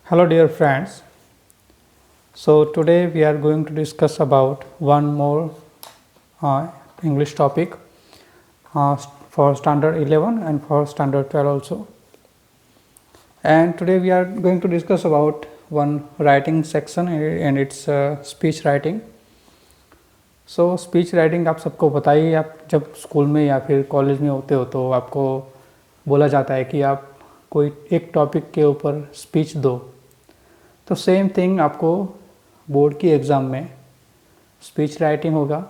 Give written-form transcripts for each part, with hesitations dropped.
Hello dear friends. So today we are going to discuss about one more English topic for standard 11 and for standard 12 also. And today we are going to discuss about one writing section and it's speech writing. So speech writing आप सबको पता ही, आप जब school में या फिर college में होते हो तो आपको बोला जाता है कि आप कोई एक टॉपिक के ऊपर स्पीच दो। तो सेम थिंग आपको बोर्ड की एग्ज़ाम में स्पीच राइटिंग होगा।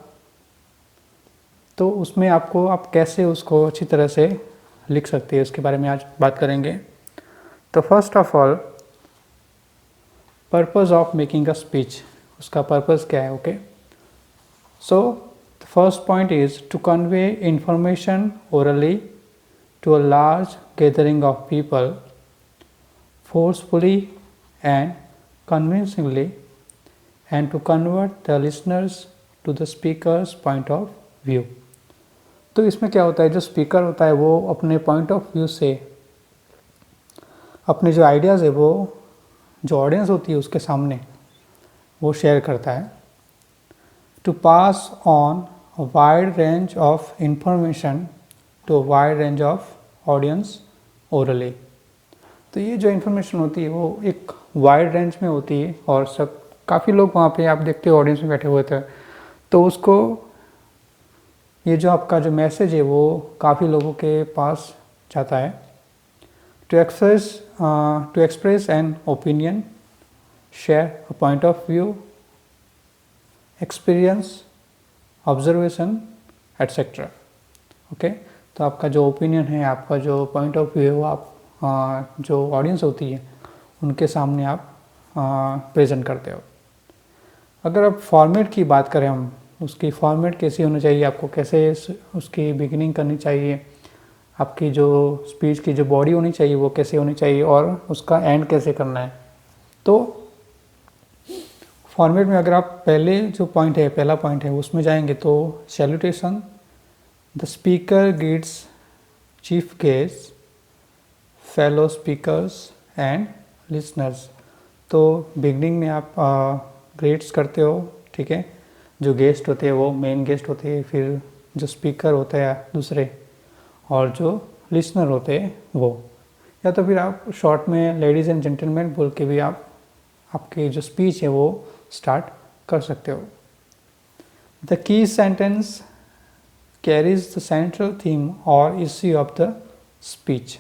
तो उसमें आपको आप कैसे उसको अच्छी तरह से लिख सकते हैं उसके बारे में आज बात करेंगे। तो first of all, purpose of making a speech, उसका पर्पस क्या है। Okay, so the first point is to convey information orally to a large gathering of people forcefully and convincingly, and to convert the listeners to the speaker's point of view। तो इसमें क्या होता है, जो speaker होता है वो अपने पॉइंट ऑफ व्यू से अपने जो आइडियाज़ है वो जो ऑडियंस होती है उसके सामने वो शेयर करता है। To pass on a wide range of information to a wide range of audience orally. तो ये जो इन्फॉर्मेशन होती है वो एक वाइड रेंज में होती है और सब काफ़ी लोग वहाँ पे आप देखते हो ऑडियंस में बैठे हुए थे, तो उसको ये जो आपका जो मैसेज है वो काफ़ी लोगों के पास जाता है। To express an opinion, share a point of view, experience, observation etcetera. Okay, तो आपका जो ओपिनियन है, आपका जो पॉइंट ऑफ व्यू है वो आप जो ऑडियंस होती है उनके सामने आप प्रेजेंट करते हो। अगर आप फॉर्मेट की बात करें, हम उसकी फॉर्मेट कैसी होनी चाहिए, आपको कैसे उसकी बिगिनिंग करनी चाहिए, आपकी जो स्पीच की जो बॉडी होनी चाहिए वो कैसे होनी चाहिए और उसका एंड कैसे करना है। तो फॉर्मेट में अगर आप पहले जो पॉइंट है, पहला पॉइंट है उसमें जाएंगे तो salutation, the speaker greets chief guest, fellow speakers and listeners. तो बिगनिंग में आप ग्रेट्स करते हो, ठीक है, जो गेस्ट होते हैं वो मेन गेस्ट होते हैं, फिर जो स्पीकर होते हैं दूसरे, और जो लिसनर होते हैं वो, या तो फिर आप शॉर्ट में लेडीज़ एंड जेंटलमैन बोल के भी आप आपकी जो स्पीच है वो स्टार्ट कर सकते हो। The key sentence carries the central theme और इश्यू ऑफ द स्पीच।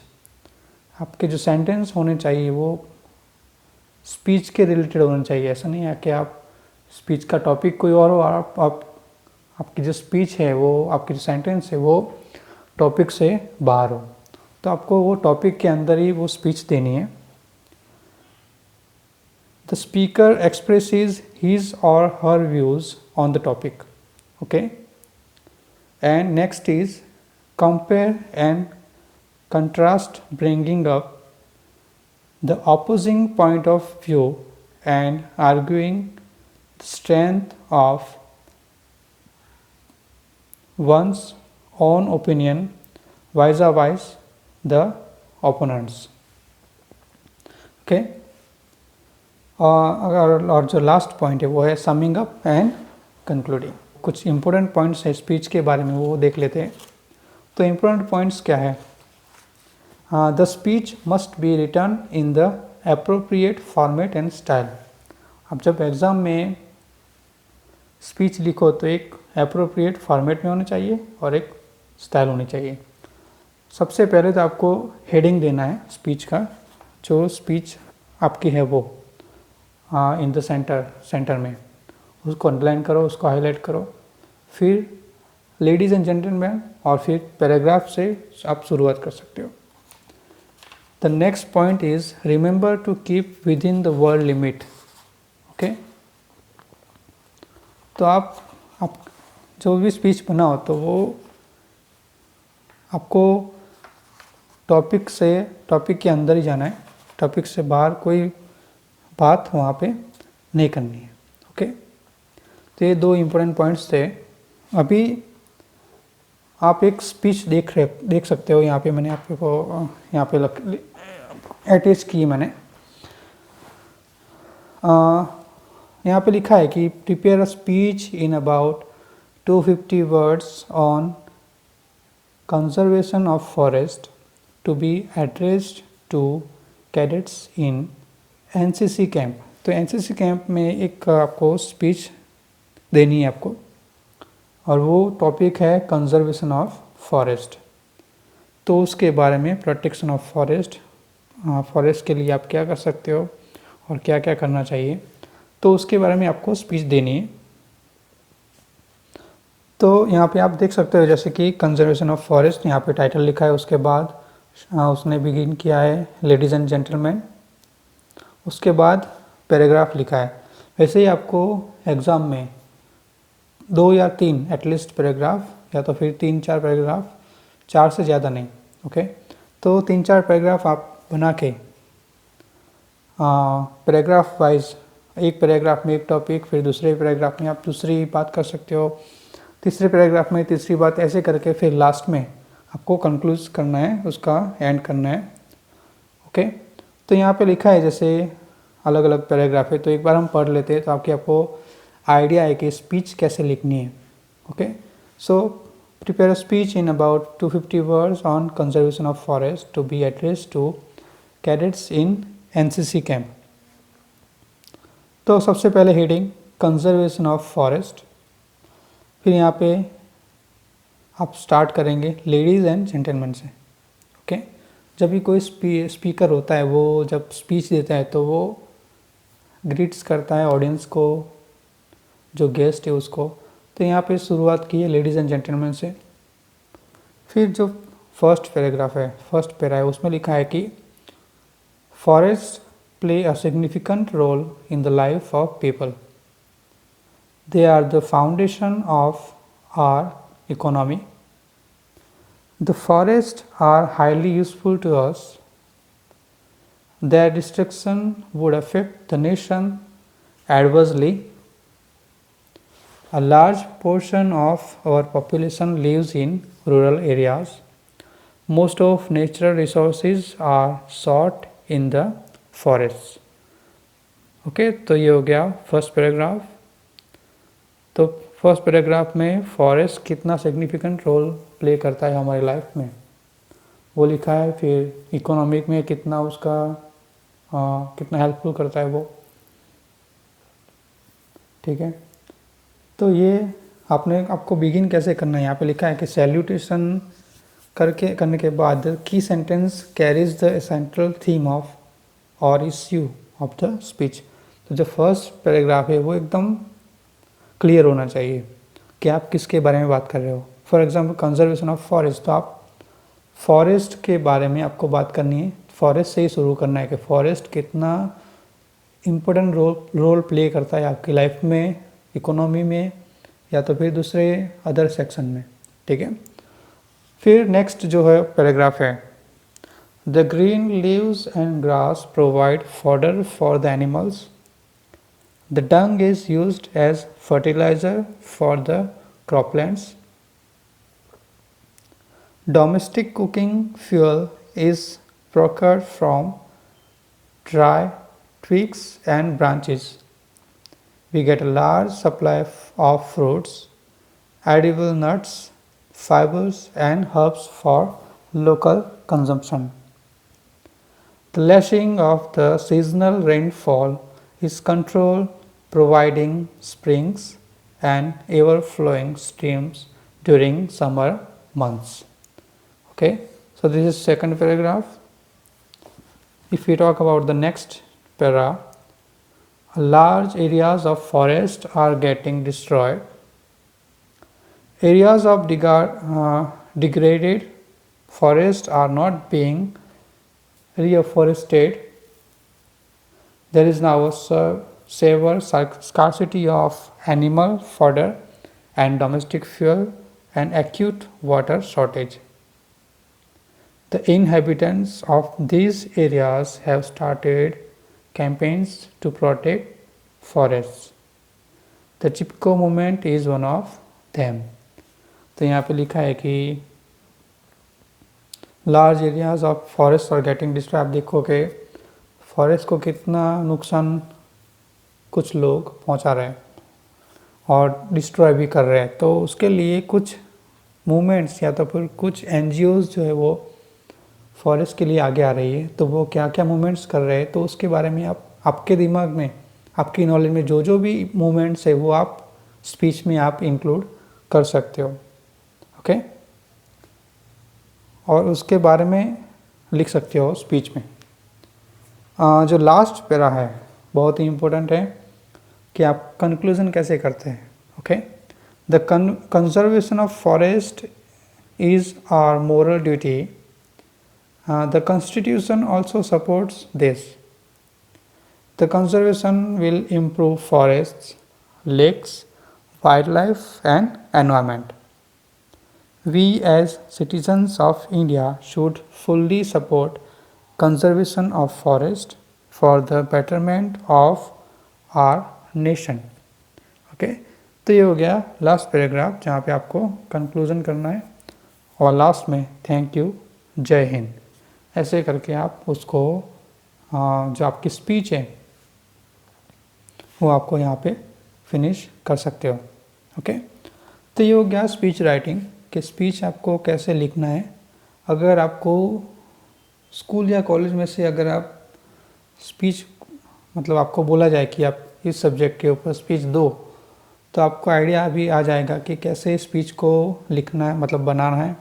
आपके जो सेंटेंस होने चाहिए वो स्पीच के रिलेटेड होने चाहिए। ऐसा नहीं है कि आप स्पीच का टॉपिक कोई और हो और आपकी जो स्पीच है वो, आपकी जो सेंटेंस है वो टॉपिक से बाहर हो। तो आपको वो टॉपिक के अंदर ही वो स्पीच देनी है। द स्पीकर एक्सप्रेसेस हिज और her views on the topic. Okay, and next is compare and contrast, bringing up the opposing point of view and arguing the strength of one's own opinion vis-a-vis the opponents। Okay, और जो last point है वो है summing up and concluding. कुछ important points है speech के बारे में वो देख लेते हैं। तो इंपॉर्टेंट पॉइंट्स क्या है? The speech must be written in the appropriate format and style। अब जब एग्ज़ाम में स्पीच लिखो तो एक appropriate format में होना चाहिए और एक स्टाइल होनी चाहिए। सबसे पहले तो आपको हेडिंग देना है स्पीच का, जो स्पीच आपकी है वो इन द सेंटर में उसको अंडरलाइन करो, उसको हाईलाइट करो। फिर लेडीज़ एंड जेंटलमैन और फिर पैराग्राफ से आप शुरुआत कर सकते हो। The next point is remember to keep within the word limit। Okay, तो आप जो भी स्पीच बनाओ तो वो आपको टॉपिक के अंदर ही जाना है, टॉपिक से बाहर कोई बात वहाँ पे नहीं करनी है। ओके, तो ये दो इम्पोर्टेंट पॉइंट्स थे। अभी आप एक स्पीच देख सकते हो, यहाँ पे मैंने आपको यहाँ पे अटैच की मैंने। यहाँ पे लिखा है कि prepare a speech in about 250 words on conservation of forest to be addressed to cadets in NCC camp. तो एनसीसी कैंप में एक आपको स्पीच देनी है आपको, और वो टॉपिक है कंजर्वेशन ऑफ फॉरेस्ट। तो उसके बारे में प्रोटेक्शन ऑफ फॉरेस्ट, फॉरेस्ट के लिए आप क्या कर सकते हो और क्या क्या करना चाहिए, तो उसके बारे में आपको स्पीच देनी है। तो यहाँ पे आप देख सकते हो जैसे कि कंजर्वेशन ऑफ फॉरेस्ट, यहाँ पे टाइटल लिखा है, उसके बाद उसने बिगिन किया है लेडीज़ एंड जेंटलमैन, उसके बाद पैराग्राफ लिखा है। वैसे ही आपको एग्ज़ाम में 2 या 3 एटलीस्ट पैराग्राफ, या तो फिर 3-4 पैराग्राफ, 4 से ज़्यादा नहीं, ओके। तो 3-4 पैराग्राफ आप बना के पैराग्राफ वाइज, एक पैराग्राफ में एक टॉपिक, फिर दूसरे पैराग्राफ में आप दूसरी बात कर सकते हो, तीसरे पैराग्राफ में तीसरी बात, ऐसे करके फिर लास्ट में आपको कंक्लूज करना है, उसका एंड करना है, ओके। तो यहाँ पे लिखा है जैसे अलग अलग पैराग्राफ है, तो एक बार हम पढ़ लेते हैं तो आपको आइडिया है कि स्पीच कैसे लिखनी है, okay. So prepare a speech in about 250 words on conservation of forest to be addressed to cadets in NCC camp. तो सबसे पहले हेडिंग कंजर्वेशन ऑफ फॉरेस्ट, फिर यहाँ पे आप स्टार्ट करेंगे लेडीज़ एंड जेंटलमैन से, ओके। जब भी कोई स्पीकर होता है, वो जब स्पीच देता है तो वो ग्रीट्स करता है ऑडियंस को, जो गेस्ट है उसको। तो यहाँ पे शुरुआत की है लेडीज़ एंड जेंटलमैन से। फिर जो फर्स्ट पैराग्राफ है, फर्स्ट पैरा है, उसमें लिखा है कि forest play a significant role in the life of people. They are the foundation of our economy. The forests are highly useful to us. Their destruction would affect the nation adversely. A large portion of our population lives in rural areas. Most of natural resources are sought in the forests. Okay, तो ये हो गया first paragraph. तो first paragraph में forest कितना significant role play करता है हमारी लाइफ में वो लिखा है। फिर इकोनॉमिक में कितना उसका कितना हेल्पफुल करता है वो, ठीक है। तो ये आपको बिगिन कैसे करना है, यहाँ पे लिखा है कि सैल्यूटेशन करने के बाद की sentence carries the central theme of और इश्यू ऑफ द स्पीच। तो जो फर्स्ट पैराग्राफ है वो एकदम क्लियर होना चाहिए कि आप किसके बारे में बात कर रहे हो। For example conservation of forest, तो आप फॉरेस्ट के बारे में आपको बात करनी है, फॉरेस्ट से ही शुरू करना है कि फॉरेस्ट कितना इम्पोर्टेंट रोल प्ले करता है आपकी लाइफ में, इकोनॉमी में, या तो फिर दूसरे अदर सेक्शन में, ठीक है। फिर नेक्स्ट जो है पैराग्राफ है, the green leaves and grass provide fodder for the animals. The dung is used as fertilizer for the croplands. Domestic cooking fuel is procured from dry twigs and branches. We get a large supply of fruits, edible nuts, fibers and herbs for local consumption. The lashing of the seasonal rainfall is controlled, providing springs and ever-flowing streams during summer months. Okay, so this is second paragraph. If we talk about the next para, large areas of forest are getting destroyed. Areas of degraded forests are not being reforested. There is now a severe scarcity of animal fodder and domestic fuel and acute water shortage. The inhabitants of these areas have started campaigns to protect forests. The Chipko movement is one of them. तो यहाँ पे लिखा है कि large areas of forest are getting destroyed. आप देखोगे forest को कितना नुकसान कुछ लोग पहुंचा रहे हैं और डिस्ट्रॉय भी कर रहे हैं, तो उसके लिए कुछ मूवमेंट्स या तो फिर कुछ एनजीओज़ जो है वो फॉरेस्ट के लिए आगे आ रही है। तो वो क्या क्या मूवमेंट्स कर रहे हैं, तो उसके बारे में आपके दिमाग में, आपकी नॉलेज में जो भी मूवमेंट्स है वो आप स्पीच में आप इंक्लूड कर सकते हो। ओके, और उसके बारे में लिख सकते हो स्पीच में। जो लास्ट पैरा है बहुत ही इम्पोर्टेंट है कि आप कंक्लूजन कैसे करते हैं। Okay, the conservation of forest is our moral duty. The constitution also supports this. The conservation will improve forests, lakes, wildlife and environment. We as citizens of India should fully support conservation of forest for the betterment of our nation. Okay, तो ये हो गया last paragraph जहाँ पे आपको conclusion करना है, और लास्ट में थैंक यू, जय हिंद, ऐसे करके आप उसको जो आपकी स्पीच है वो आपको यहाँ पे फिनिश कर सकते हो। ओके, तो ये हो गया स्पीच राइटिंग कि स्पीच आपको कैसे लिखना है। अगर आपको स्कूल या कॉलेज में से अगर आप स्पीच मतलब आपको बोला जाए कि आप इस सब्जेक्ट के ऊपर स्पीच दो, तो आपको आइडिया भी आ जाएगा कि कैसे स्पीच को लिखना है, मतलब बनाना है।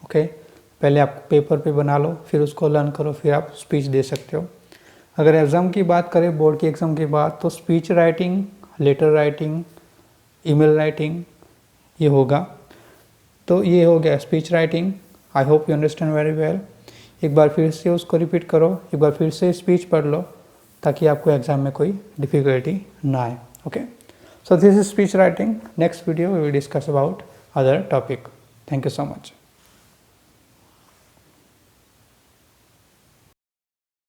ओके, पहले आप पेपर पे बना लो, फिर उसको लर्न करो, फिर आप स्पीच दे सकते हो। अगर एग्ज़ाम की बात करें, बोर्ड की एग्ज़ाम की बात, तो speech writing, letter writing, email writing ये होगा। तो ये हो गया speech writing. I hope you understand very well. एक बार फिर से उसको रिपीट करो, एक बार फिर से स्पीच पढ़ लो, ताकि आपको एग्ज़ाम में कोई डिफ़िकल्टी ना आए। Okay, so this is speech writing. Next video we will discuss about other topic. Thank you so much.